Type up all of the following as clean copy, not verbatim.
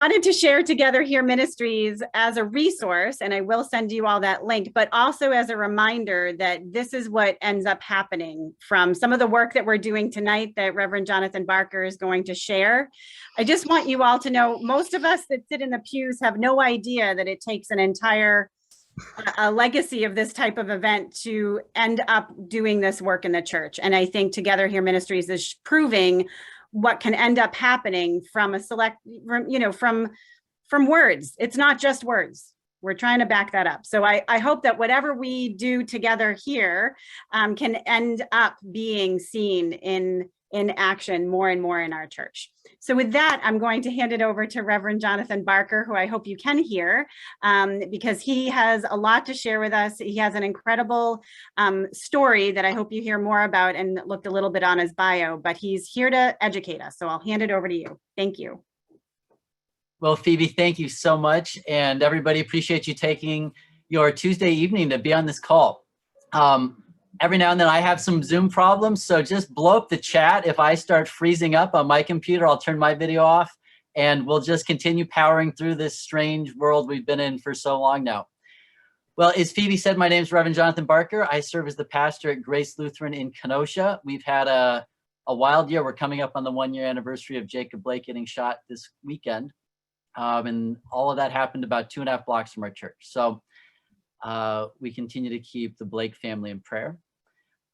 wanted to share Together Here Ministries as a resource, and I will send you all that link, but also as a reminder that this is what ends up happening from some of the work that we're doing tonight that Reverend Jonathan Barker is going to share. I just want you all to know, most of us that sit in the pews have no idea that it takes an entire a legacy of this type of event to end up doing this work in the church. And I think Together Here Ministries is proving what can end up happening from a select, from words. It's not just words. We're trying to back that up. So I hope that whatever we do together here can end up being seen in action more and more in our church. So with that, I'm going to hand it over to Reverend Jonathan Barker, who I hope you can hear, because he has a lot to share with us. He has an incredible story that I hope you hear more about, and looked a little bit on his bio, but he's here to educate us. So I'll hand it over to you. Thank you. Well, Phoebe, thank you so much. And everybody, appreciate you taking your Tuesday evening to be on this call. Every now and then I have some Zoom problems, so just blow up the chat. If I start freezing up on my computer, I'll turn my video off, and we'll just continue powering through this strange world we've been in for so long now. Well, as Phoebe said, my name is Reverend Jonathan Barker. I serve as the pastor at Grace Lutheran in Kenosha. We've had a wild year. We're coming up on the 1-year anniversary of Jacob Blake getting shot this weekend. And all of that happened about 2.5 blocks from our church. So we continue to keep the Blake family in prayer.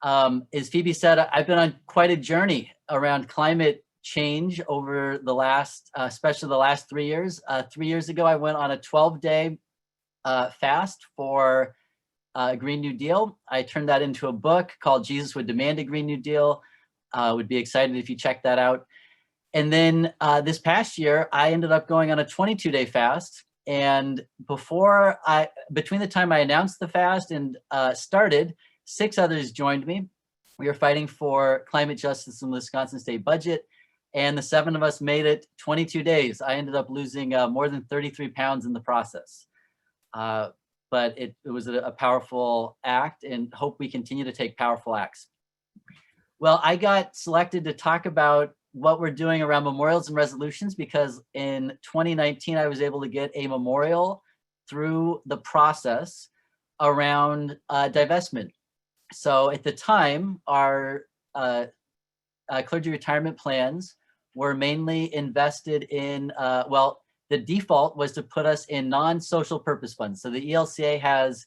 As Phoebe said, I've been on quite a journey around climate change over the last, especially the last 3 years. 3 years ago, I went on a 12-day fast for a Green New Deal. I turned that into a book called Jesus Would Demand a Green New Deal. Would be excited if you check that out. And then this past year, I ended up going on a 22-day fast. And between the time I announced the fast and started, 6 others joined me. We were fighting for climate justice in the Wisconsin state budget, and the 7 of us made it 22 days. I ended up losing more than 33 pounds in the process. But it was a powerful act, and hope we continue to take powerful acts. Well, I got selected to talk about what we're doing around memorials and resolutions because in 2019, I was able to get a memorial through the process around divestment. So at the time, our clergy retirement plans were mainly invested in, the default was to put us in non-social purpose funds. So the ELCA has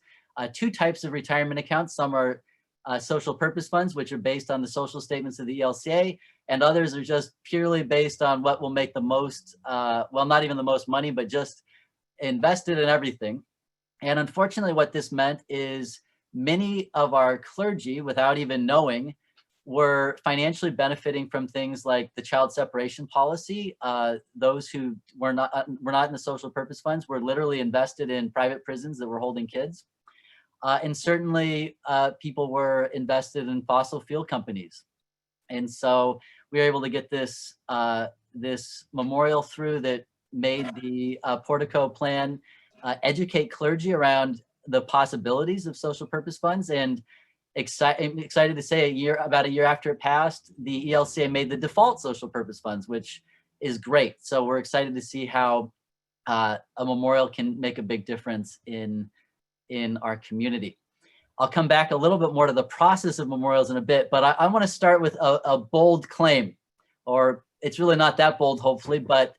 2 types of retirement accounts. Some are social purpose funds, which are based on the social statements of the ELCA, and others are just purely based on what will make the most, not even the most money, but just invested in everything. And unfortunately, what this meant is many of our clergy, without even knowing, were financially benefiting from things like the child separation policy. Those who were not in the social purpose funds were literally invested in private prisons that were holding kids. And certainly people were invested in fossil fuel companies. And so we were able to get this, this memorial through that made the Portico plan educate clergy around the possibilities of social purpose funds. And excited to say about a year after it passed, the ELCA made the default social purpose funds, which is great. So we're excited to see how a memorial can make a big difference in our community. I'll come back a little bit more to the process of memorials in a bit, but I want to start with a bold claim, or it's really not that bold, hopefully, but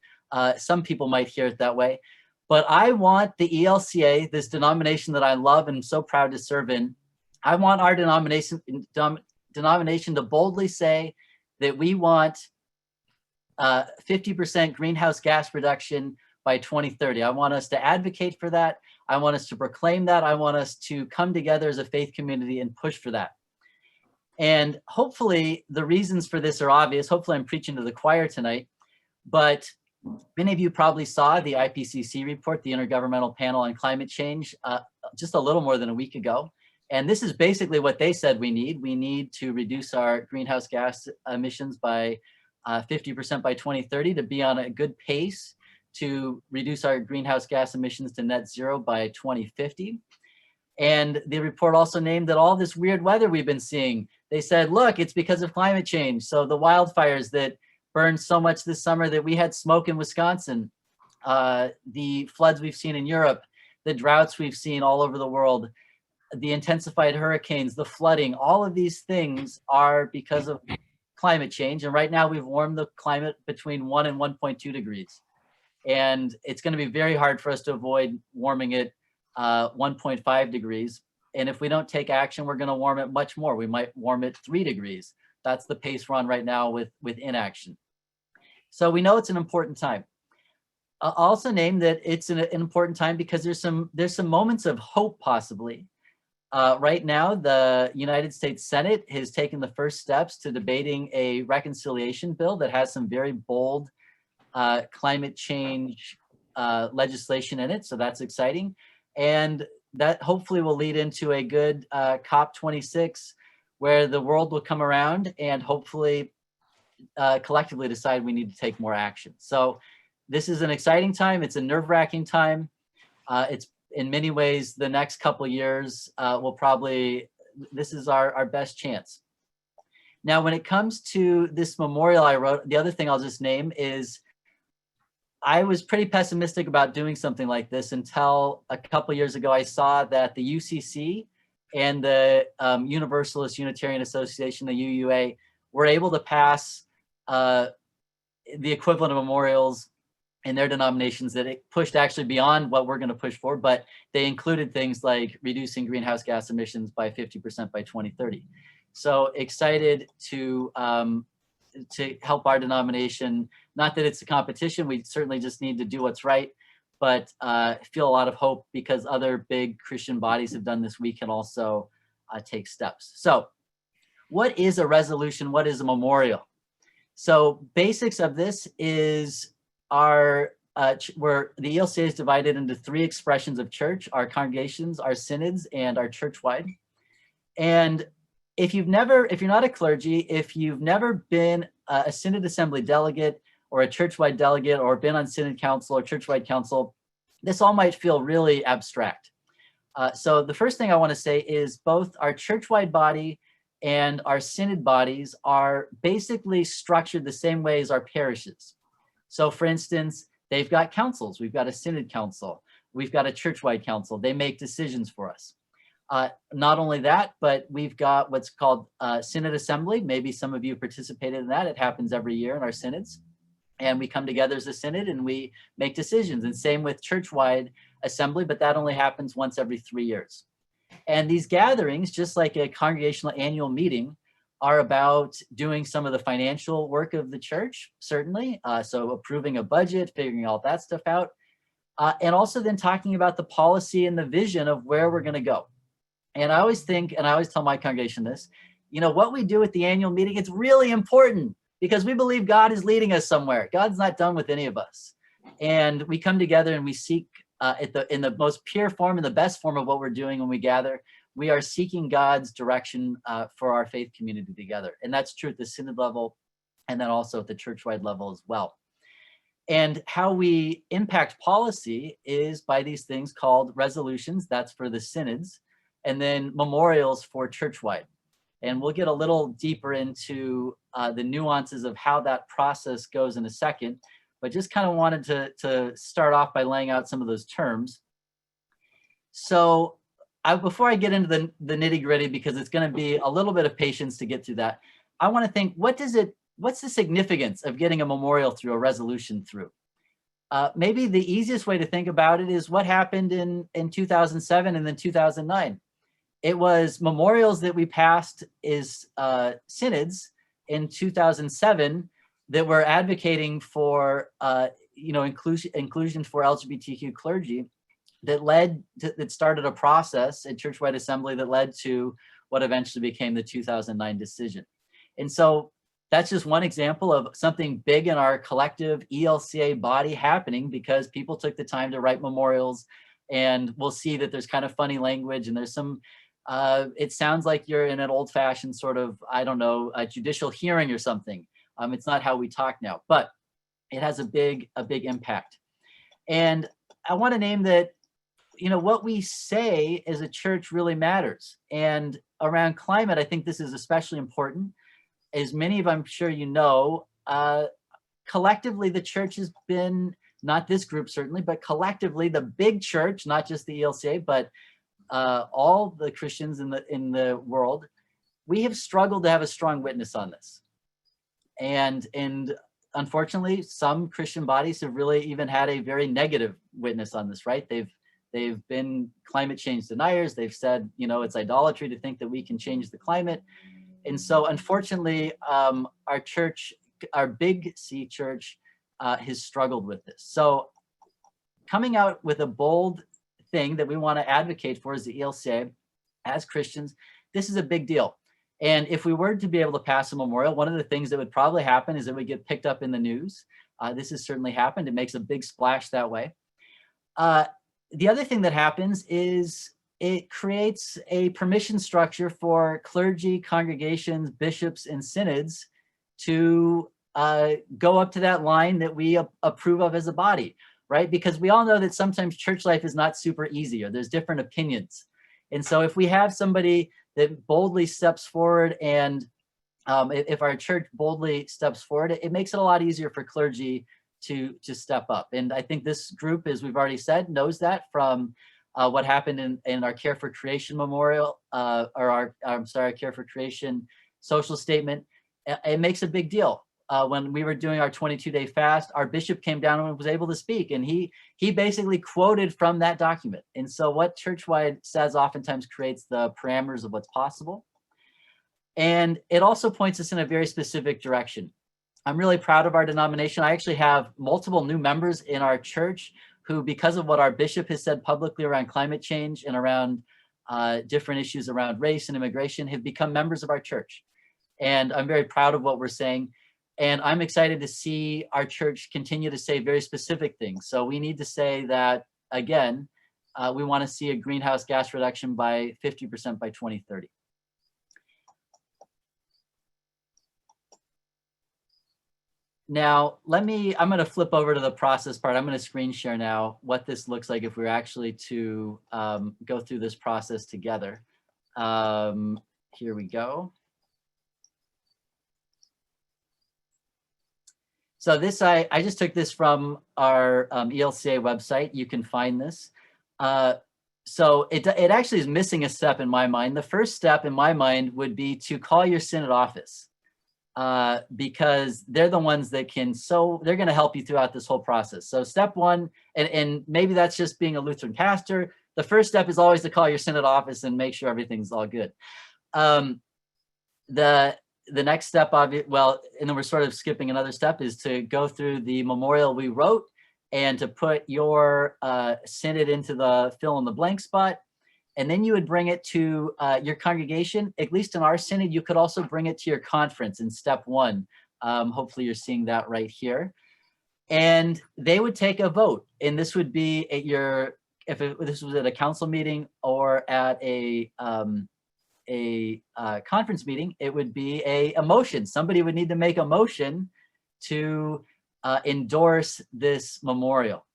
some people might hear it that way. But I want the ELCA, this denomination that I love and am so proud to serve in, I want our denomination to boldly say that we want 50% greenhouse gas reduction by 2030. I want us to advocate for that. I want us to proclaim that. I want us to come together as a faith community and push for that. And hopefully the reasons for this are obvious. Hopefully I'm preaching to the choir tonight, but many of you probably saw the IPCC report, the Intergovernmental Panel on Climate Change, just a little more than a week ago. And this is basically what they said we need. We need to reduce our greenhouse gas emissions by 50% by 2030 to be on a good pace to reduce our greenhouse gas emissions to net zero by 2050. And the report also named that all this weird weather we've been seeing, they said, look, it's because of climate change. So the wildfires that burned so much this summer that we had smoke in Wisconsin, the floods we've seen in Europe, the droughts we've seen all over the world, the intensified hurricanes, the flooding, all of these things are because of climate change. And right now we've warmed the climate between 1 and 1.2 degrees. And it's going to be very hard for us to avoid warming it 1.5 degrees. And if we don't take action, we're going to warm it much more. We might warm it 3 degrees. That's the pace we're on right now with inaction. So we know it's an important time. I'll also name that it's an important time because there's some moments of hope possibly. Right now, the United States Senate has taken the first steps to debating a reconciliation bill that has some very bold climate change legislation in it. So that's exciting. And that hopefully will lead into a good COP26 where the world will come around and hopefully collectively decide we need to take more action. So this is an exciting time. It's a nerve-wracking time. It's in many ways, the next couple of years will probably, this is our best chance. Now, when it comes to this memorial I wrote, the other thing I'll just name is I was pretty pessimistic about doing something like this until a couple of years ago, I saw that the UCC and the Universalist Unitarian Association, the UUA, were able to pass the equivalent of memorials in their denominations that it pushed actually beyond what we're going to push for, but they included things like reducing greenhouse gas emissions by 50% by 2030. So excited to help our denomination. Not that it's a competition, we certainly just need to do what's right, but feel a lot of hope because other big Christian bodies have done this. We can also take steps. So what is a resolution? What is a memorial? So basics of this is where the ELCA is divided into 3 expressions of church: our congregations, our synods, and our churchwide. And if you're not a clergy, if you've never been a synod assembly delegate or a churchwide delegate or been on synod council or churchwide council, this all might feel really abstract. So the first thing I want to say is both our churchwide body and our synod bodies are basically structured the same way as our parishes. So for instance, they've got councils. We've got a synod council. We've got a churchwide council. They make decisions for us. Not only that, but we've got what's called synod assembly. Maybe some of you participated in that. It happens every year in our synods. And we come together as a synod and we make decisions. And same with churchwide assembly, but that only happens once every 3 years. And these gatherings, just like a congregational annual meeting, are about doing some of the financial work of the church, certainly. So approving a budget, figuring all that stuff out, and also then talking about the policy and the vision of where we're going to go. And I always think, and I always tell my congregation this, what we do at the annual meeting, it's really important because we believe God is leading us somewhere. God's not done with any of us. And we come together and we seek in the most pure form and the best form of what we're doing when we gather. We are seeking God's direction for our faith community together. And that's true at the synod level and then also at the churchwide level as well. And how we impact policy is by these things called resolutions. That's for the synods. And then memorials for churchwide. And we'll get a little deeper into the nuances of how that process goes in a second. But just kind of wanted to start off by laying out some of those terms. So before I get into the nitty gritty, because it's going to be a little bit of patience to get through that, I want to think, what's the significance of getting a memorial through, a resolution through? Maybe the easiest way to think about it is what happened in 2007 and then 2009. It was memorials that we passed as synods in 2007 that were advocating for inclusion for LGBTQ clergy that started a process at churchwide assembly that led to what eventually became the 2009 decision. And so that's just one example of something big in our collective ELCA body happening because people took the time to write memorials. And we'll see that there's kind of funny language and there's some, it sounds like you're in an old fashioned sort of, I don't know, a judicial hearing or something. It's not how we talk now, but it has a big impact. And I want to name that, what we say as a church really matters. And around climate, I think this is especially important. As many of I'm sure collectively, the church has been not this group certainly, but collectively the big church, not just the ELCA, but all the Christians in the world, we have struggled to have a strong witness on this. And unfortunately, some Christian bodies have really even had a very negative witness on this, right? They've been climate change deniers. They've said, you know, it's idolatry to think that we can change the climate. And so unfortunately, our church, our big C church, has struggled with this. So coming out with a bold thing that we want to advocate for as the ELCA, as Christians, this is a big deal. And if we were to be able to pass a memorial, one of the things that would probably happen is that we get picked up in the news. This has certainly happened. It makes a big splash that way. The other thing that happens is it creates a permission structure for clergy, congregations, bishops, and synods to go up to that line that we approve of as a body, right? Because we all know that sometimes church life is not super easy, or there's different opinions. And so if we have somebody that boldly steps forward, and if our church boldly steps forward, it makes it a lot easier for clergy to step up. And I think this group, as we've already said, knows that from what happened in our Care for Creation memorial, or our Care for Creation social statement. It makes a big deal. When we were doing our 22-day fast, our bishop came down and was able to speak, and he basically quoted from that document. And so what Churchwide says oftentimes creates the parameters of what's possible. And it also points us in a very specific direction. I'm really proud of our denomination. I actually have multiple new members in our church who, because of what our bishop has said publicly around climate change and around different issues around race and immigration, have become members of our church. And I'm very proud of what we're saying. And I'm excited to see our church continue to say very specific things. So we need to say that, again, we want to see a greenhouse gas reduction by 50% by 2030. Now, I'm going to flip over to the process part. I'm going to screen share now what this looks like if we were actually to go through this process together. Here we go. So this, I just took this from our ELCA website. You can find this. So it actually is missing a step in my mind. The first step in my mind would be to call your synod office, because they're the ones that they're going to help you throughout this whole process. So step one, and maybe that's just being a Lutheran pastor. The first step is always to call your synod office and make sure everything's all good. The next step, and then we're sort of skipping another step, is to go through the memorial we wrote and to put your synod into the fill in the blank spot. And then you would bring it to your congregation. At least in our synod, you could also bring it to your conference in step one. Hopefully you're seeing that right here. And they would take a vote. And this would be at this was at a council meeting or at a conference meeting, it would be a motion. Somebody would need to make a motion to endorse this memorial.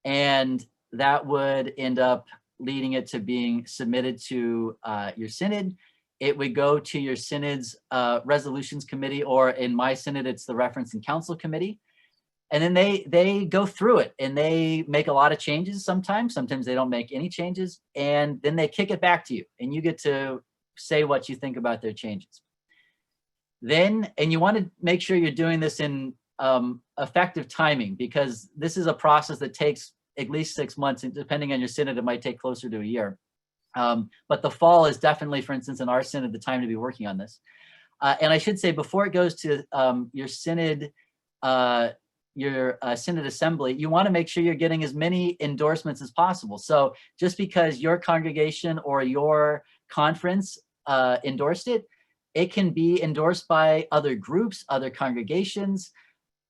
And that would end up leading it to being submitted to your synod. It would go to your synod's resolutions committee, or in my synod, it's the reference and council committee. And then they go through it and they make a lot of changes sometimes. Sometimes they don't make any changes. And then they kick it back to you and you get to say what you think about their changes. And you want to make sure you're doing this in effective timing, because this is a process that takes at least 6 months, and depending on your synod, it might take closer to a year. But the fall is definitely, for instance, in our synod, the time to be working on this. And I should say, before it goes to your synod, synod assembly, you want to make sure you're getting as many endorsements as possible. So just because your congregation or your conference endorsed it, it can be endorsed by other groups, other congregations.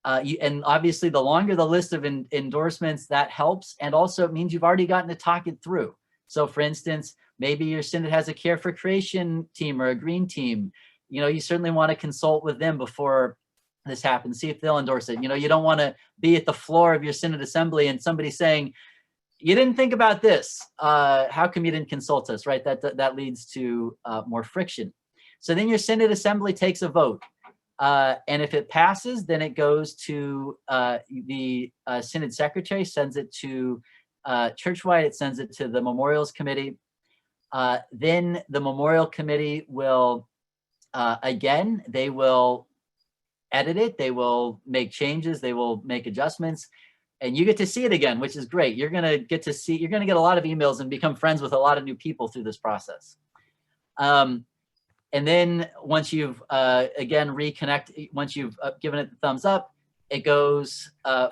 And obviously, the longer the list of endorsements, that helps. And also, it means you've already gotten to talk it through. So for instance, maybe your synod has a Care for Creation team or a green team. You know, you certainly want to consult with them before this happens, see if they'll endorse it. You know, you don't want to be at the floor of your synod assembly and somebody saying, you didn't think about this. How come you didn't consult us, right? That leads to more friction. So then your synod assembly takes a vote. And if it passes, then it goes to the Synod Secretary, sends it to Churchwide, it sends it to the Memorials Committee. Then the Memorial Committee will, again, they will edit it, they will make changes, they will make adjustments, and you get to see it again, which is great. You're gonna get to see, you're gonna get a lot of emails and become friends with a lot of new people through this process. And then once you've, again, once you've given it the thumbs up, it goes,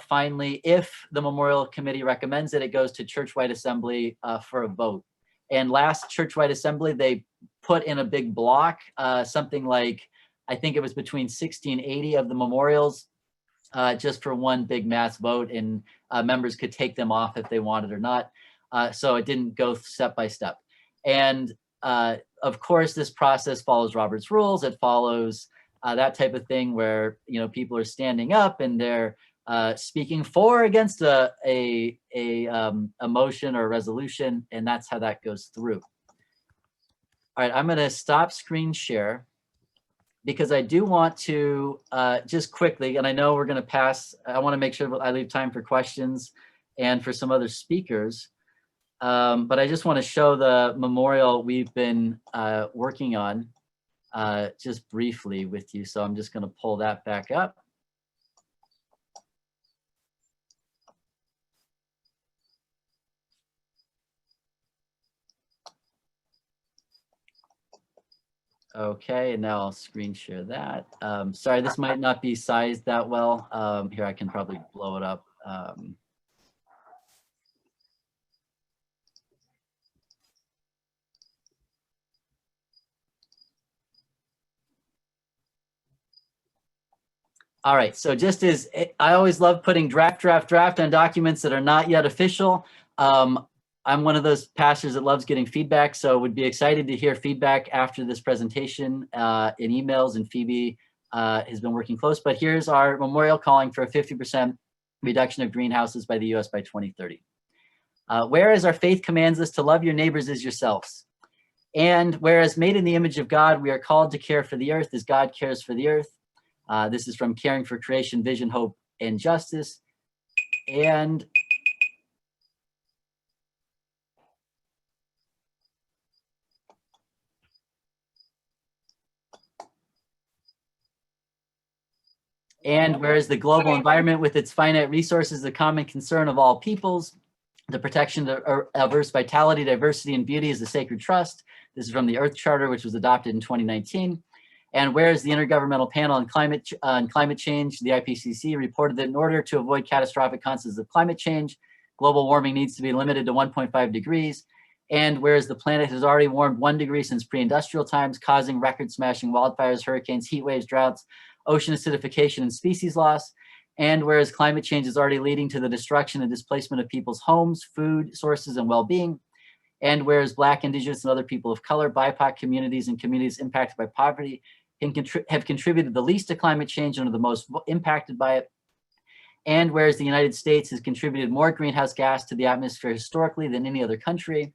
finally, if the Memorial Committee recommends it, it goes to Churchwide Assembly for a vote. And last Churchwide Assembly, they put in a big block, something like, I think it was between 60 and 80 of the memorials, just for one big mass vote, and members could take them off if they wanted or not. So it didn't go step by step. And of course, this process follows Robert's rules. It follows that type of thing where, you know, people are standing up and they're speaking for or against a motion or a resolution, and that's how that goes through. All right, I'm going to stop screen share because I do want to just quickly, and I know we're going to pass, I want to make sure I leave time for questions and for some other speakers. But I just want to show the memorial we've been working on just briefly with you. So I'm just going to pull that back up. Okay, and now I'll screen share that. Sorry, this might not be sized that well. Here, I can probably blow it up. All right, so just as I always love putting draft on documents that are not yet official. I'm one of those pastors that loves getting feedback, so would be excited to hear feedback after this presentation in emails, and Phoebe has been working close. But here's our memorial calling for a 50% reduction of greenhouses by the US by 2030. Whereas our faith commands us to love your neighbors as yourselves. And whereas made in the image of God, we are called to care for the earth as God cares for the earth. This is from Caring for Creation, Vision, Hope, and Justice. And whereas the global environment with its finite resources is the common concern of all peoples, the protection of Earth's vitality, diversity, and beauty is a sacred trust. This is from the Earth Charter, which was adopted in 2019. And whereas the Intergovernmental Panel on Climate Change, the IPCC, reported that in order to avoid catastrophic consequences of climate change, global warming needs to be limited to 1.5 degrees. And whereas the planet has already warmed 1 degree since pre-industrial times, causing record-smashing wildfires, hurricanes, heat waves, droughts, ocean acidification, and species loss. And whereas climate change is already leading to the destruction and displacement of people's homes, food sources, and well-being. And whereas Black, Indigenous, and other people of color, BIPOC communities, and communities impacted by poverty have contributed the least to climate change and are the most impacted by it. And whereas the United States has contributed more greenhouse gas to the atmosphere historically than any other country.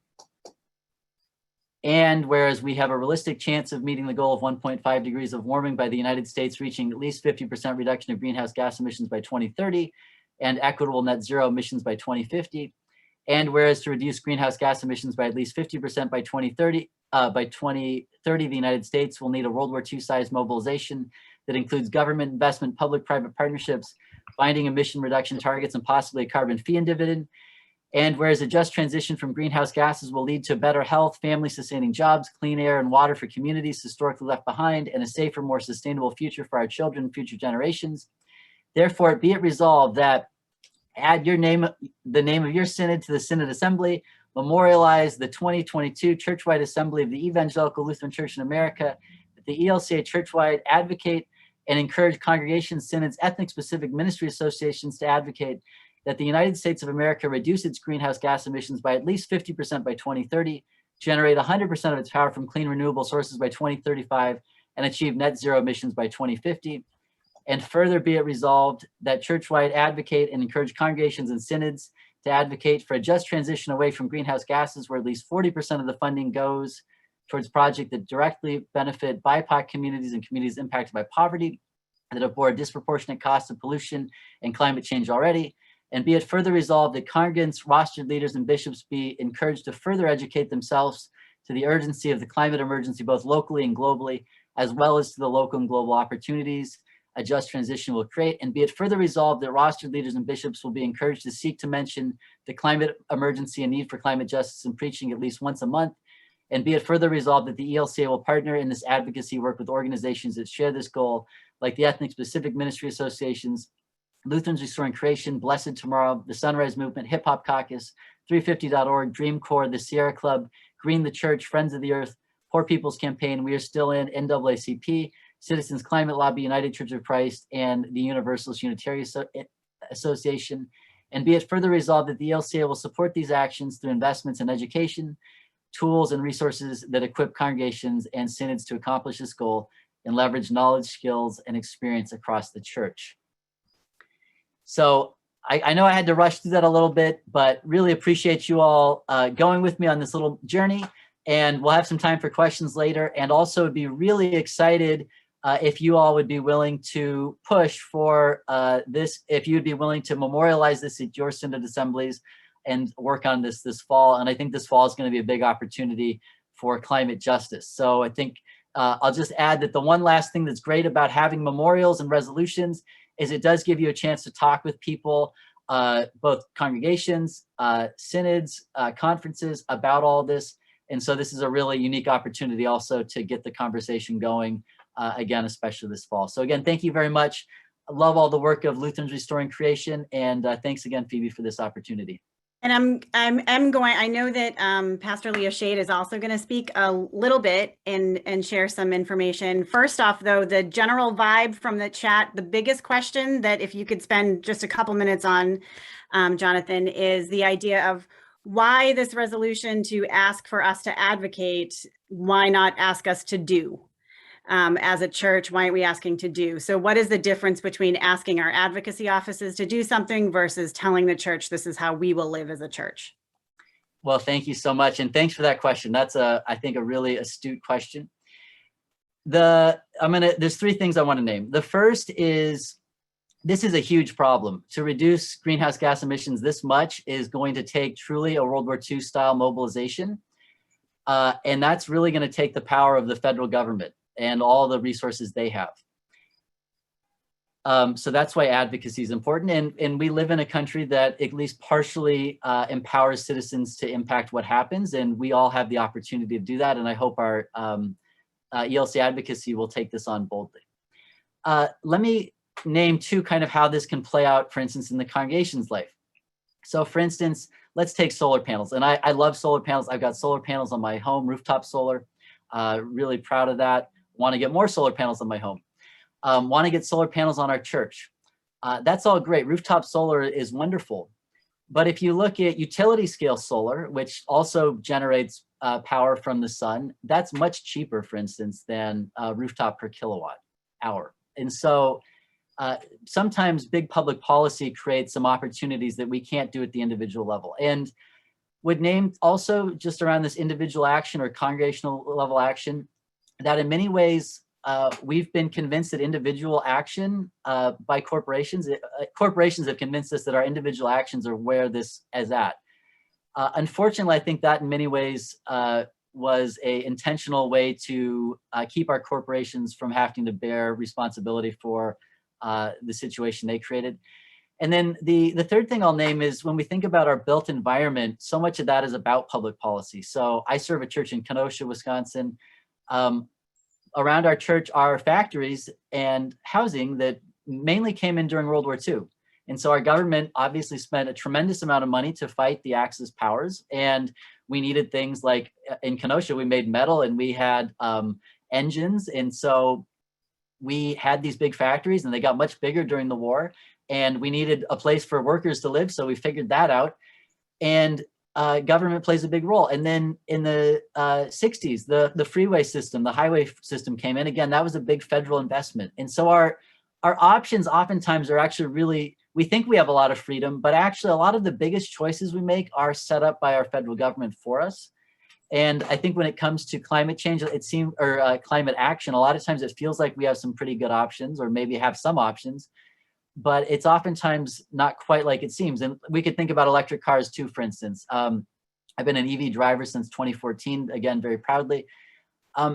And whereas we have a realistic chance of meeting the goal of 1.5 degrees of warming by the United States reaching at least 50% reduction of greenhouse gas emissions by 2030 and equitable net zero emissions by 2050. And whereas to reduce greenhouse gas emissions by at least 50% by 2030, the United States will need a World War II-sized mobilization that includes government investment, public-private partnerships, binding emission reduction targets, and possibly a carbon fee and dividend. And whereas a just transition from greenhouse gases will lead to better health, family-sustaining jobs, clean air and water for communities historically left behind, and a safer, more sustainable future for our children and future generations. Therefore, be it resolved that add the name of your synod to the Synod Assembly, memorialize the 2022 Churchwide Assembly of the Evangelical Lutheran Church in America, that the ELCA Churchwide advocate and encourage congregations, synods, ethnic-specific ministry associations to advocate that the United States of America reduce its greenhouse gas emissions by at least 50% by 2030, generate 100% of its power from clean renewable sources by 2035, and achieve net zero emissions by 2050. And further be it resolved that Churchwide advocate and encourage congregations and synods to advocate for a just transition away from greenhouse gases, where at least 40% of the funding goes towards projects that directly benefit BIPOC communities and communities impacted by poverty. that have bore a disproportionate cost of pollution and climate change already. And be it further resolved that congregants, rostered leaders, and bishops be encouraged to further educate themselves to the urgency of the climate emergency, both locally and globally, as well as to the local and global opportunities a just transition will create. And be it further resolved that rostered leaders and bishops will be encouraged to seek to mention the climate emergency and need for climate justice in preaching at least once a month. And be it further resolved that the ELCA will partner in this advocacy work with organizations that share this goal, like the Ethnic Specific Ministry Associations, Lutherans Restoring Creation, Blessed Tomorrow, the Sunrise Movement, Hip Hop Caucus, 350.org, Dream Corps, the Sierra Club, Green the Church, Friends of the Earth, Poor People's Campaign, We Are Still In, NAACP, Citizens Climate Lobby, United Church of Christ, and the Universalist Unitarian Association. And be it further resolved that the ELCA will support these actions through investments in education, tools, and resources that equip congregations and synods to accomplish this goal and leverage knowledge, skills, and experience across the church. So I know I had to rush through that a little bit, but really appreciate you all going with me on this little journey. And we'll have some time for questions later. And also would be really excited if you all would be willing to push for this, if you'd be willing to memorialize this at your synod assemblies and work on this fall. And I think this fall is going to be a big opportunity for climate justice. So I think I'll just add that the one last thing that's great about having memorials and resolutions is it does give you a chance to talk with people, both congregations, synods, conferences about all this. And so this is a really unique opportunity also to get the conversation going again, especially this fall. So again, thank you very much. I love all the work of Lutherans Restoring Creation. And thanks again, Phoebe, for this opportunity. And I know that Pastor Leah Shade is also going to speak a little bit and share some information. First off, though, the general vibe from the chat, the biggest question that if you could spend just a couple minutes on, Jonathan, is the idea of why this resolution to ask for us to advocate, why not ask us to do? As a church, why aren't we asking to do? So what is the difference between asking our advocacy offices to do something versus telling the church this is how we will live as a church? Well, thank you so much. And thanks for that question. That's I think a really astute question. There's three things I want to name. The first is, this is a huge problem. To reduce greenhouse gas emissions this much is going to take truly a World War II style mobilization. And that's really going to take the power of the federal government and all the resources they have. So that's why advocacy is important. And we live in a country that at least partially empowers citizens to impact what happens. And we all have the opportunity to do that. And I hope our ELC advocacy will take this on boldly. Let me name two kind of how this can play out, for instance, in the congregation's life. So for instance, let's take solar panels. And I love solar panels. I've got solar panels on my home, rooftop solar, really proud of that. Want to get more solar panels on my home. Want to get solar panels on our church. That's all great. Rooftop solar is wonderful. But if you look at utility scale solar, which also generates power from the sun, that's much cheaper, for instance, than rooftop per kilowatt hour. And so sometimes big public policy creates some opportunities that we can't do at the individual level. And would name also just around this individual action or congregational level action, that in many ways, we've been convinced that individual action by corporations, corporations have convinced us that our individual actions are where this is at. Unfortunately, I think that in many ways was an intentional way to keep our corporations from having to bear responsibility for the situation they created. And then the third thing I'll name is when we think about our built environment, so much of that is about public policy. So I serve a church in Kenosha, Wisconsin. Around our church are factories and housing that mainly came in during World War II. And so our government obviously spent a tremendous amount of money to fight the Axis powers. And we needed things like in Kenosha, we made metal and we had engines. And so we had these big factories and they got much bigger during the war. And we needed a place for workers to live. So we figured that out. And government plays a big role. And then in the 60s, the freeway system, the highway system came in. Again, that was a big federal investment. And so our options oftentimes are actually really, we think we have a lot of freedom, but actually a lot of the biggest choices we make are set up by our federal government for us. And I think when it comes to climate change, it seems, or climate action, a lot of times it feels like we have some pretty good options, or maybe have some options, but it's oftentimes not quite like it seems. And we could think about electric cars too, for instance. I've been an EV driver since 2014, again, very proudly.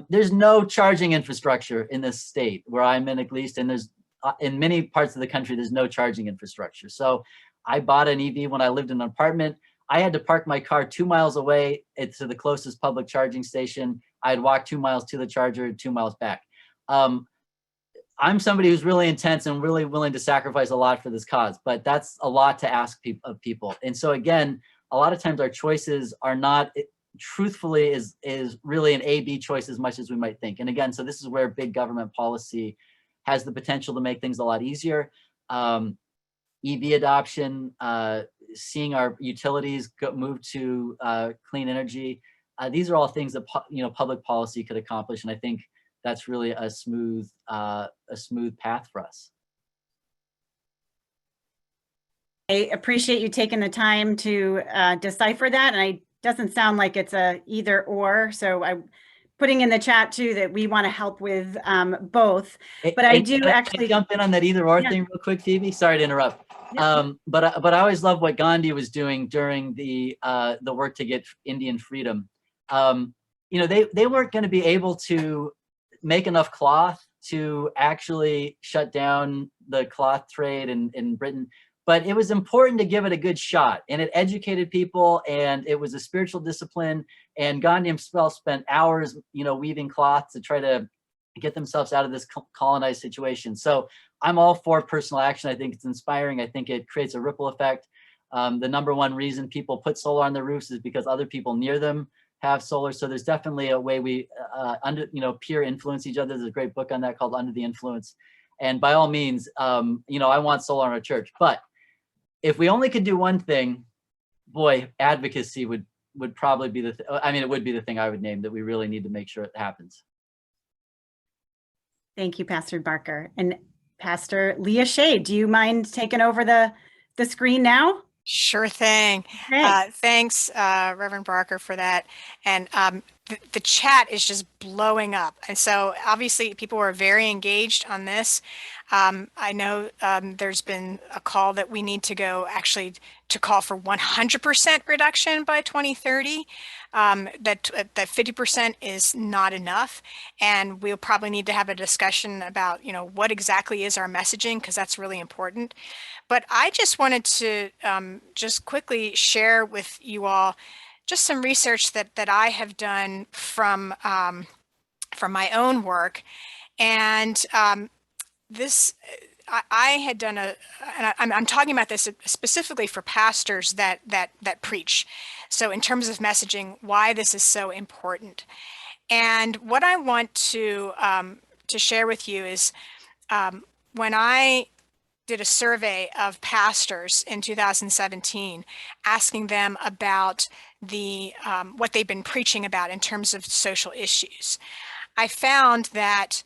There's no charging infrastructure in this state where I'm in, at least, and there's in many parts of the country, there's no charging infrastructure. So I bought an EV when I lived in an apartment. I had to park my car 2 miles away to the closest public charging station. I'd walk 2 miles to the charger, 2 miles back. I'm somebody who's really intense and really willing to sacrifice a lot for this cause, but that's a lot to ask of people. And so again, a lot of times our choices are not, truthfully, is really an A-B choice as much as we might think. And again, so this is where big government policy has the potential to make things a lot easier. EV adoption, seeing our utilities move to clean energy. These are all things that public policy could accomplish, and I think that's really a smooth path for us. I appreciate you taking the time to decipher that, and it doesn't sound like it's a either or. So I'm putting in the chat too that we want to help with both. But I do actually jump in on that either or thing real quick, Phoebe. Sorry to interrupt. But I always love what Gandhi was doing during the work to get Indian freedom. They weren't going to be able to make enough cloth to actually shut down the cloth trade in Britain, but it was important to give it a good shot, and it educated people, and it was a spiritual discipline. And Gandhi himself spent hours, weaving cloth to try to get themselves out of this colonized situation. So I'm all for personal action. I think it's inspiring. I think it creates a ripple effect. The number one reason people put solar on their roofs is because other people near them have solar. So there's definitely a way we peer influence each other. There's a great book on that called Under the Influence. And by all means, I want solar in our church. But if we only could do one thing, boy, advocacy would probably be it would be the thing I would name that we really need to make sure it happens. Thank you, Pastor Barker. And Pastor Leah Shea, do you mind taking over the screen now? Sure thing. Okay. Thanks, Reverend Barker, for that. And the chat is just blowing up. And so obviously people are very engaged on this. I know there's been a call that we need to go actually to call for 100% reduction by 2030. That 50% is not enough. And we'll probably need to have a discussion about, what exactly is our messaging, because that's really important. But I just wanted to just quickly share with you all just some research that I have done from my own work. And this, I had done and I'm talking about this specifically for pastors that preach. So in terms of messaging, why this is so important. And what I want to share with you is when I did a survey of pastors in 2017, asking them about what they've been preaching about in terms of social issues. I found that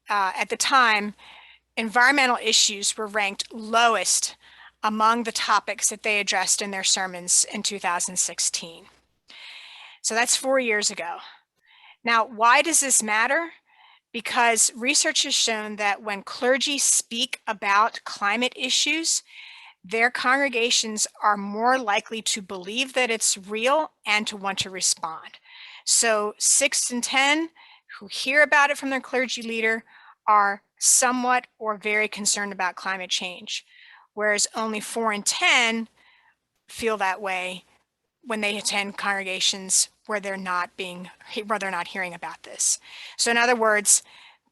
at the time, environmental issues were ranked lowest among the topics that they addressed in their sermons in 2016. So that's 4 years ago. Now, why does this matter? Because research has shown that when clergy speak about climate issues, their congregations are more likely to believe that it's real and to want to respond. So 6 in 10 who hear about it from their clergy leader are somewhat or very concerned about climate change, whereas only 4 in 10 feel that way when they attend congregations where they're not hearing about this. So in other words,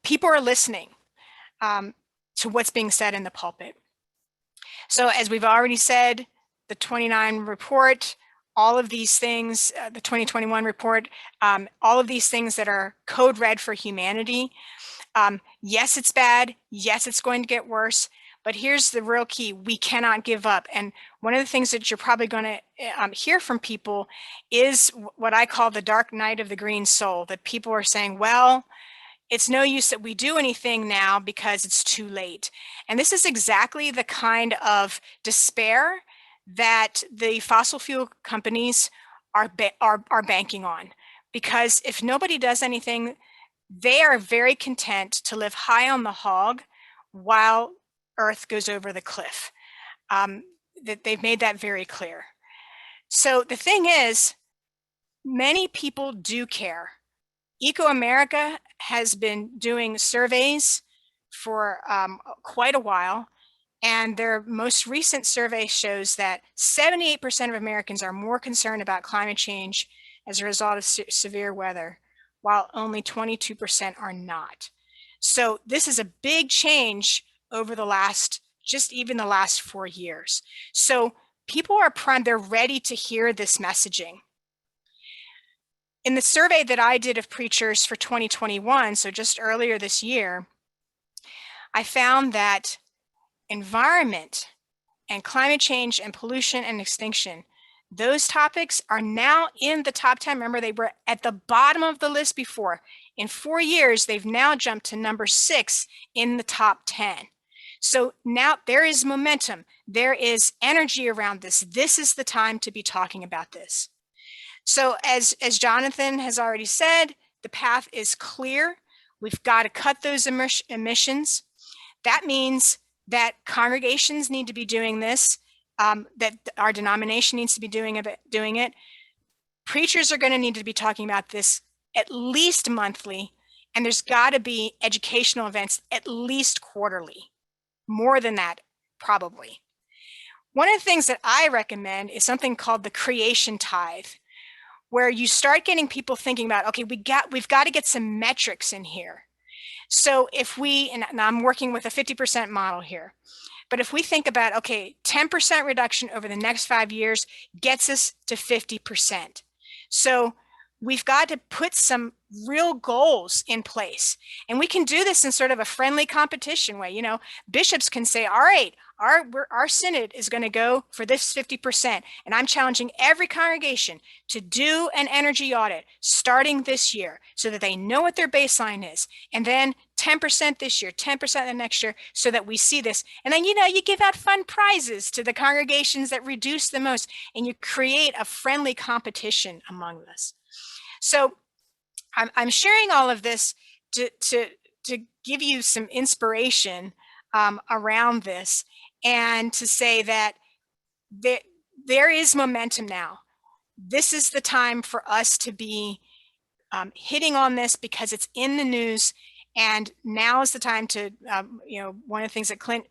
people are listening to what's being said in the pulpit. So as we've already said, the 29 report, all of these things, the 2021 report, all of these things that are code red for humanity. Yes, it's bad. Yes, it's going to get worse. But here's the real key. We cannot give up. And one of the things that you're probably going to hear from people is what I call the dark night of the green soul, that people are saying, well, it's no use that we do anything now because it's too late. And this is exactly the kind of despair that the fossil fuel companies are banking on. because if nobody does anything, they are very content to live high on the hog while Earth goes over the cliff. That they've made that very clear. So the thing is, many people do care. Eco America has been doing surveys for quite a while, and their most recent survey shows that 78% of Americans are more concerned about climate change as a result of severe weather, while only 22% are not. So this is a big change over the last, just even the last 4 years. So people are primed, they're ready to hear this messaging. In the survey that I did of preachers for 2021, so just earlier this year, I found that environment and climate change and pollution and extinction, those topics are now in the top 10. Remember, they were at the bottom of the list before. In 4 years, they've now jumped to number 6 in the top 10. So now there is momentum. There is energy around this. This is the time to be talking about this. So as Jonathan has already said, the path is clear. We've got to cut those emissions. That means that congregations need to be doing this, that our denomination needs to be doing it. Preachers are going to need to be talking about this at least monthly, and there's got to be educational events at least quarterly. More than that, probably. One of the things that I recommend is something called the creation tithe, where you start getting people thinking about, okay, we've got to get some metrics in here. So if we, and I'm working with a 50% model here, but if we think about, okay, 10% reduction over the next 5 years gets us to 50%. So we've got to put some real goals in place. And we can do this in sort of a friendly competition way. You know, bishops can say, all right, our synod is going to go for this 50%. And I'm challenging every congregation to do an energy audit starting this year so that they know what their baseline is. And then 10% this year, 10% the next year, so that we see this. And then, you know, you give out fun prizes to the congregations that reduce the most, and you create a friendly competition among us. So I'm sharing all of this to give you some inspiration around this, and to say that there is momentum now. This is the time for us to be hitting on this because it's in the news, and now is the time to, you know, one of the things that Clint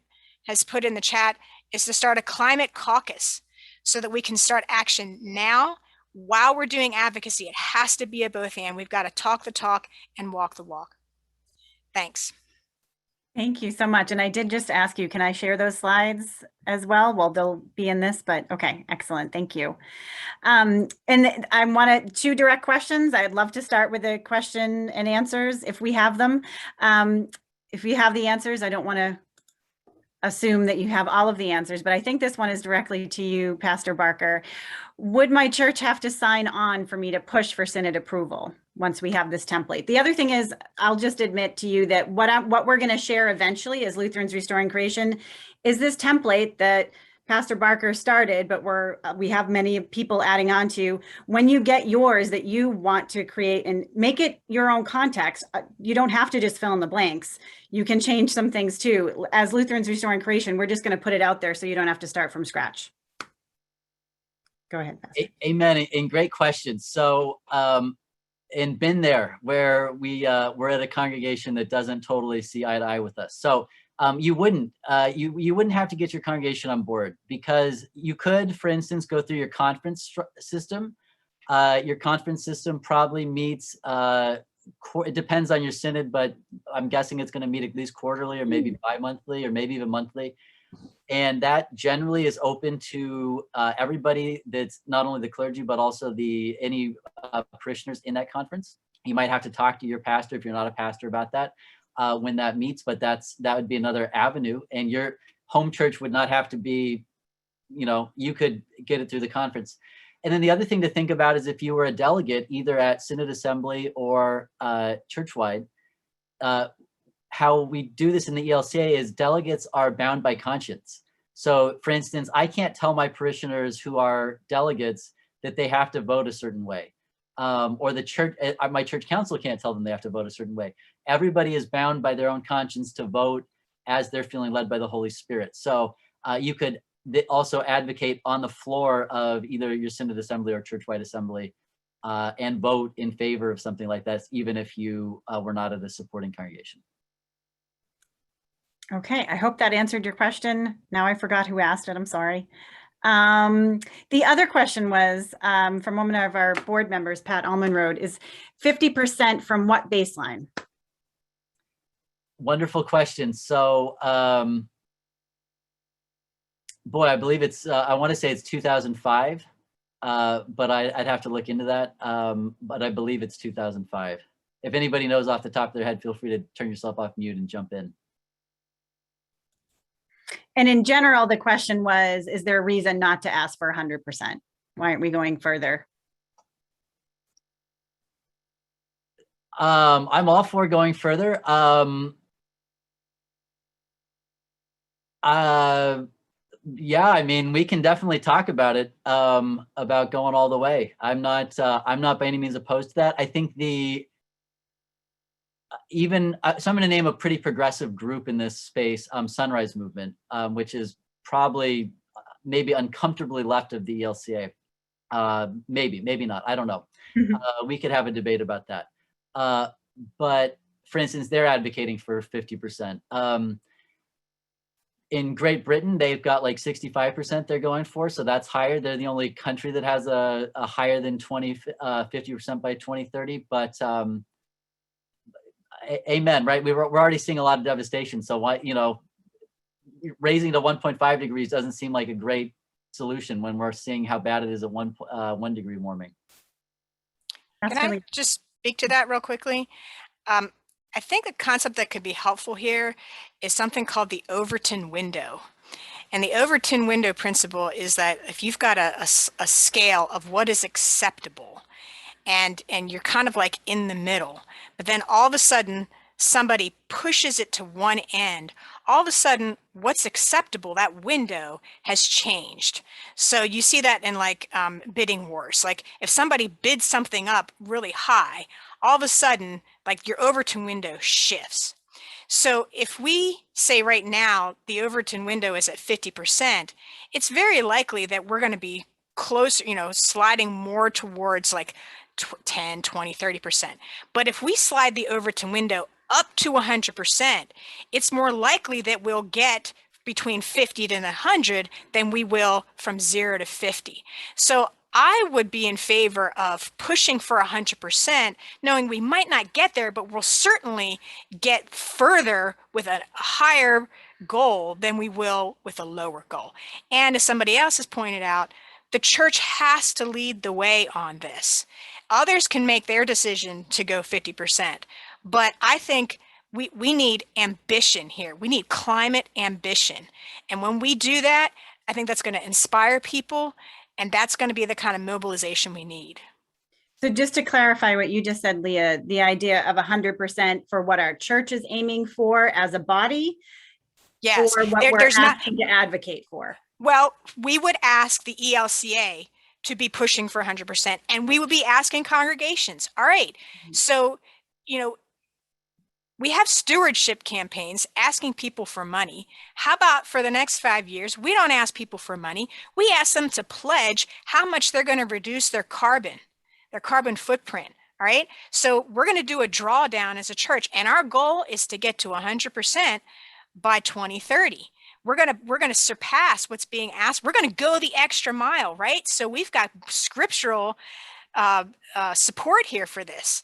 has put in the chat is to start a climate caucus so that we can start action now. While we're doing advocacy, it has to be a both and. We've got to talk the talk and walk the walk. Thanks. Thank you so much. And I did just ask you, can I share those slides as well? Well, they'll be in this, but okay, excellent. Thank you. And I wanted 2 direct questions. I'd love to start with the question and answers if we have them. If we have the answers, I don't want to assume that you have all of the answers, but I think this one is directly to you, Pastor Barker. Would my church have to sign on for me to push for synod approval once we have this template? The other thing is, I'll just admit to you that what we're going to share eventually as Lutherans Restoring Creation is this template that Pastor Barker started, but we have many people adding on to. When you get yours that you want to create and make it your own context, you don't have to just fill in the blanks. You can change some things too. As Lutherans Restoring Creation, we're just going to put it out there so you don't have to start from scratch. Go ahead, Pastor. Amen. And great question. So, and been there where we're at a congregation that doesn't totally see eye to eye with us. So you wouldn't have to get your congregation on board, because you could, for instance, go through your conference system. Your conference system probably meets, it depends on your synod, but I'm guessing it's going to meet at least quarterly or maybe bi-monthly or maybe even monthly. And that generally is open to everybody that's not only the clergy, but also any parishioners in that conference. You might have to talk to your pastor if you're not a pastor about that when that meets, but that would be another avenue. And your home church would not have to be, you could get it through the conference. And then the other thing to think about is if you were a delegate, either at Synod Assembly or churchwide, how we do this in the ELCA is delegates are bound by conscience. So for instance, I can't tell my parishioners who are delegates that they have to vote a certain way. or the church, my church council can't tell them they have to vote a certain way. Everybody is bound by their own conscience to vote as they're feeling led by the Holy Spirit. So you could also advocate on the floor of either your synod assembly or churchwide assembly and vote in favor of something like that, even if you were not at a supporting congregation. Okay, I hope that answered your question. Now I forgot who asked it, I'm sorry. The other question was from one of our board members, Pat Almonroad, is 50% from what baseline? Wonderful question. So, boy, I believe it's, I want to say it's 2005, but I'd have to look into that. But I believe it's 2005. If anybody knows off the top of their head, feel free to turn yourself off mute and jump in. And in general, the question was, is there a reason not to ask for 100%? Why aren't we going further? I'm all for going further. Yeah, I mean, we can definitely talk about it, about going all the way. I'm not by any means opposed to that. I think even so I'm going to name a pretty progressive group in this space, Sunrise Movement, which is probably maybe uncomfortably left of the ELCA. Maybe not. I don't know. We could have a debate about that. But for instance, they're advocating for 50%. In Great Britain, they've got like 65% they're going for, so that's higher. They're the only country that has a higher than 50% by 2030. But amen, right? We're already seeing a lot of devastation. So why, raising to 1.5 degrees doesn't seem like a great solution when we're seeing how bad it is at 1 degree warming. Can I just speak to that real quickly? I think a concept that could be helpful here is something called the Overton window. And the Overton window principle is that if you've got a scale of what is acceptable, and you're kind of like in the middle, but then all of a sudden somebody pushes it to one end, all of a sudden what's acceptable, that window has changed. So you see that in like bidding wars. Like if somebody bids something up really high, all of a sudden like your Overton window shifts. So if we say right now the Overton window is at 50%, it's very likely that we're going to be closer, sliding more towards like 10, 20, 30%. But if we slide the Overton window up to 100%, it's more likely that we'll get between 50 to 100 than we will from 0 to 50. So I would be in favor of pushing for 100%, knowing we might not get there, but we'll certainly get further with a higher goal than we will with a lower goal. And as somebody else has pointed out, the church has to lead the way on this. Others can make their decision to go 50%, but I think we need ambition here. We need climate ambition. And when we do that, I think that's going to inspire people, and that's going to be the kind of mobilization we need. So just to clarify what you just said, Leah, the idea of 100% for what our church is aiming for as a body, yes, or what we're asking to advocate for. Well, we would ask the ELCA to be pushing for 100%, and we would be asking congregations, all right, so, we have stewardship campaigns asking people for money. How about for the next 5 years, we don't ask people for money. We ask them to pledge how much they're going to reduce their carbon footprint. All right. So we're going to do a drawdown as a church, and our goal is to get to 100% by 2030. We're going to surpass what's being asked. We're going to go the extra mile, right? So we've got scriptural support here for this.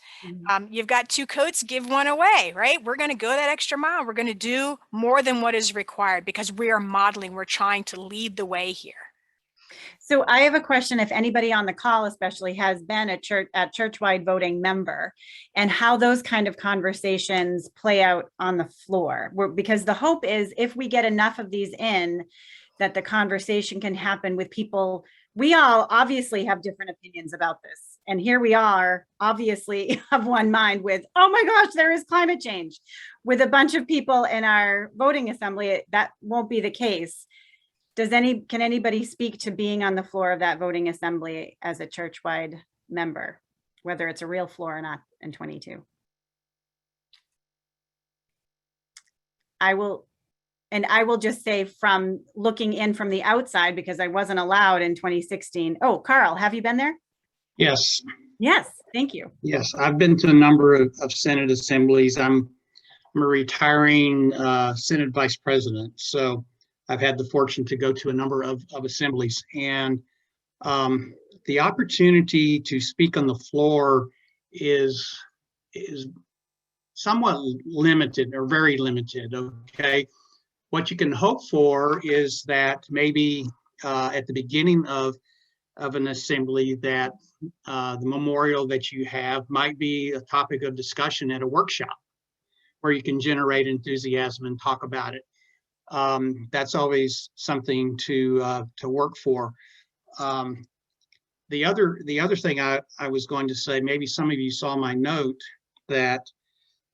You've got 2 coats, give 1 away, right? We're going to go that extra mile. We're going to do more than what is required because we are modeling. We're trying to lead the way here. So I have a question, if anybody on the call especially has been a churchwide voting member, and how those kind of conversations play out on the floor. Because the hope is if we get enough of these in, that the conversation can happen with people. We all obviously have different opinions about this. And here we are, obviously of one mind with, oh my gosh, there is climate change. With a bunch of people in our voting assembly, that won't be the case. Can anybody speak to being on the floor of that voting assembly as a churchwide member? whether it's a real floor or not in 22. I will just say, from looking in from the outside, because I wasn't allowed in 2016. Oh, Carl, have you been there? Yes, Yes, thank you. yes. I've been to a number of Senate assemblies. I'm a retiring Senate vice president, so I've had the fortune to go to a number of assemblies. And the opportunity to speak on the floor is somewhat limited, or very limited, okay? What you can hope for is that maybe at the beginning of an assembly, that the memorial that you have might be a topic of discussion at a workshop where you can generate enthusiasm and talk about it. That's always something to work for. The other thing I was going to say, maybe some of you saw my note, that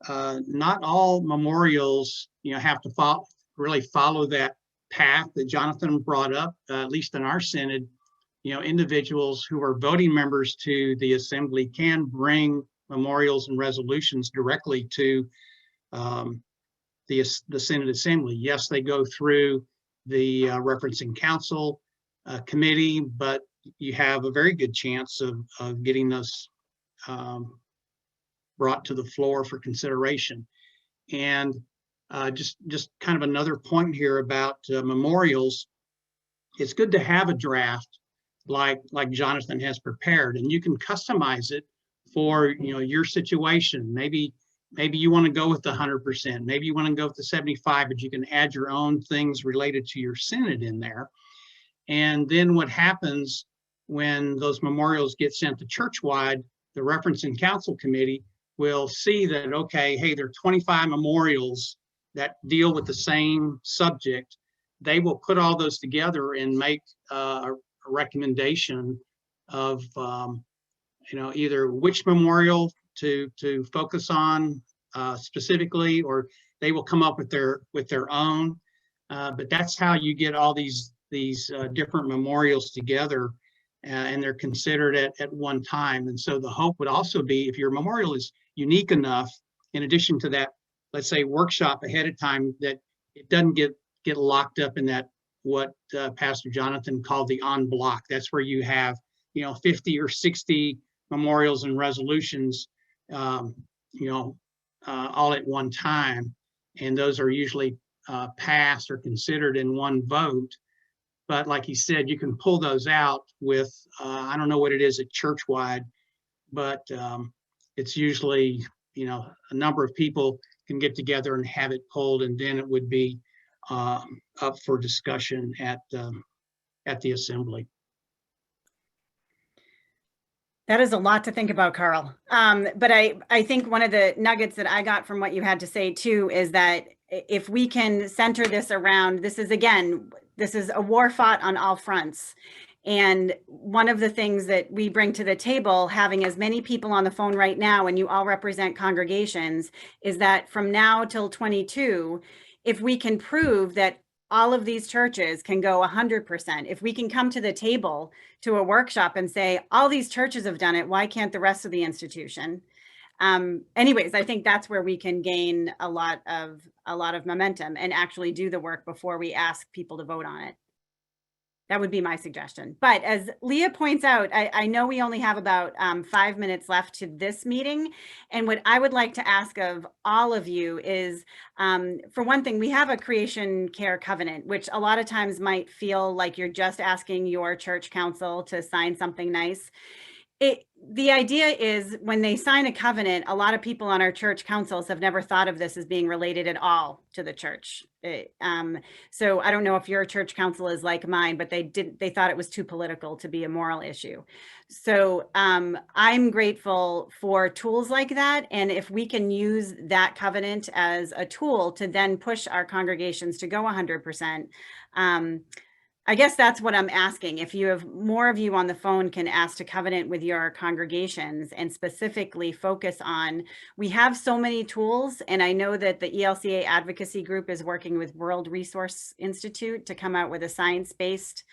not all memorials, have to really follow that path that Jonathan brought up. At least in our Synod, individuals who are voting members to the assembly can bring memorials and resolutions directly to the Synod assembly. Yes, they go through the referencing council committee, but you have a very good chance of getting those brought to the floor for consideration. And just kind of another point here about memorials. It's good to have a draft like Jonathan has prepared, and you can customize it for your situation. Maybe you want to go with the 100%, maybe you want to go with the 75, but you can add your own things related to your Synod in there. And then what happens when those memorials get sent to churchwide, the referencing council committee will see that, okay, hey, there are 25 memorials that deal with the same subject. They will put all those together and make a recommendation of either which memorial to focus on specifically, or they will come up with their own. But that's how you get all these different memorials together, and they're considered at one time. And so the hope would also be, if your memorial is unique enough, in addition to that, let's say, workshop ahead of time, that it doesn't get locked up in that, what Pastor Jonathan called the en bloc. That's where you have 50 or 60 memorials and resolutions all at one time, and those are usually passed or considered in one vote. But like he said, you can pull those out with I don't know what it is at churchwide, but it's usually a number of people can get together and have it pulled, and then it would be up for discussion at the assembly. That is a lot to think about, Carl. But I think one of the nuggets that I got from what you had to say too is that if we can center this around, this is a war fought on all fronts. And one of the things that we bring to the table, having as many people on the phone right now, and you all represent congregations, is that from now till 22, if we can prove that all of these churches can go 100%, if we can come to the table to a workshop and say, all these churches have done it, why can't the rest of the institution? Anyways, I think that's where we can gain a lot of momentum and actually do the work before we ask people to vote on it. That would be my suggestion. But as Leah points out, I know we only have about 5 minutes left to this meeting. And what I would like to ask of all of you is, for one thing, we have a creation care covenant, which a lot of times might feel like you're just asking your church council to sign something nice. The idea is, when they sign a covenant, a lot of people on our church councils have never thought of this as being related at all to the church. So I don't know if your church council is like mine, but they thought it was too political to be a moral issue. So I'm grateful for tools like that. And if we can use that covenant as a tool to then push our congregations to go 100%, I guess that's what I'm asking. If you have more of you on the phone can ask to covenant with your congregations and specifically focus on, we have so many tools. And I know that the ELCA advocacy group is working with World Resource Institute to come out with a science-based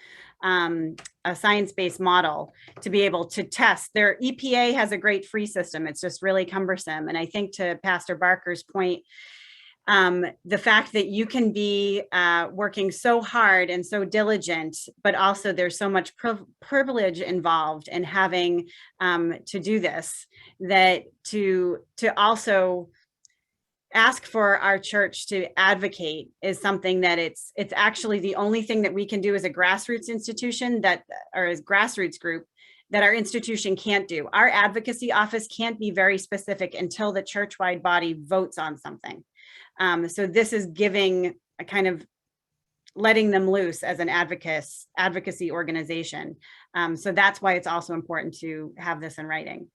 a science-based model to be able to test. Their EPA has a great free system. It's just really cumbersome. And I think to Pastor Barker's point, the fact that you can be working so hard and so diligent, but also there's so much privilege involved in having to do this, that to also ask for our church to advocate is something that it's actually the only thing that we can do as a grassroots institution or as grassroots group that our institution can't do. Our advocacy office can't be very specific until the church-wide body votes on something. So this is giving a kind of letting them loose as an advocacy organization. So that's why it's also important to have this in writing.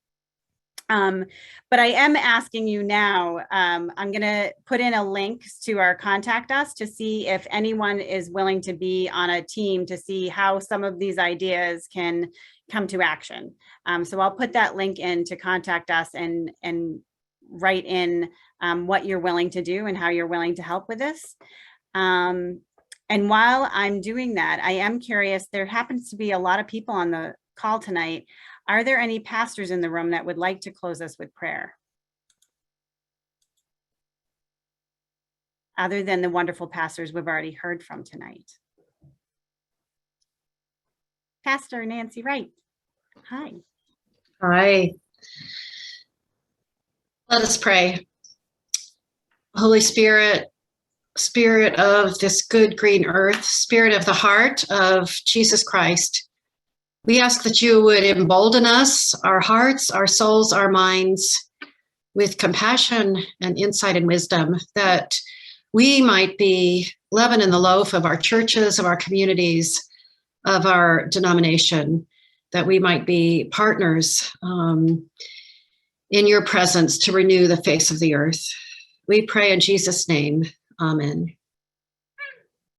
But I am asking you now, I'm going to put in a link to our contact us to see if anyone is willing to be on a team to see how some of these ideas can come to action. So I'll put that link in to contact us and write in what you're willing to do and how you're willing to help with this. And while I'm doing that, I am curious, there happens to be a lot of people on the call tonight. Are there any pastors in the room that would like to close us with prayer? Other than the wonderful pastors we've already heard from tonight. Pastor Nancy Wright. Hi. Hi. Let us pray. Holy Spirit, Spirit of this good green earth, Spirit of the heart of Jesus Christ, we ask that you would embolden us, our hearts, our souls, our minds, with compassion and insight and wisdom, that we might be leaven in the loaf of our churches, of our communities, of our denomination, that we might be partners in your presence to renew the face of the earth. We pray in Jesus' name. Amen.